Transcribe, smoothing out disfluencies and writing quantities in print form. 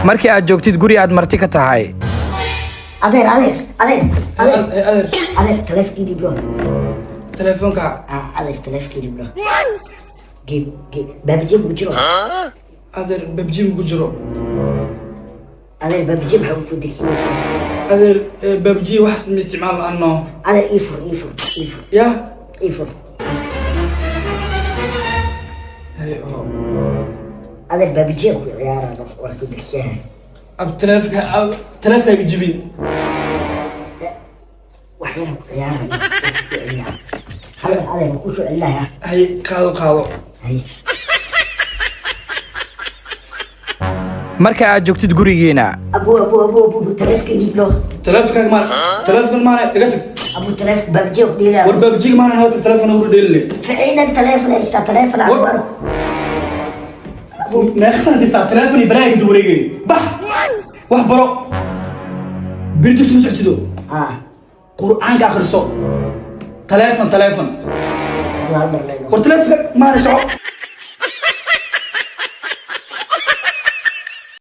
markii aad joogtid guri aad marti ka tahay adeer telefonkii bro telefonka adeer telefonkii bro geeb babji ku jiro adeer babji ku jiro adeer babji maxaa ku digsan adeer babji wax ma isticmaal anno adeer ifur ya ifur hay adeer babji ku ciyaara wax ku digsan ab telefonka jibin waxyar ciyaara hal adeer ku soo ilaha hay qaado hay marka aad joogtid gurigeena abu telefonkii bro telefon ma iga tag abu telefon babji ku dhila war babji ma ana hada telefon ugu dheelne فعلا تلفون اشتا تلفون اكبر ما خسنت تاع تلفوني براي دوريغي بح wax baro birtu soo socdo quraan ka akhriso telefon والله war telefon ma raaco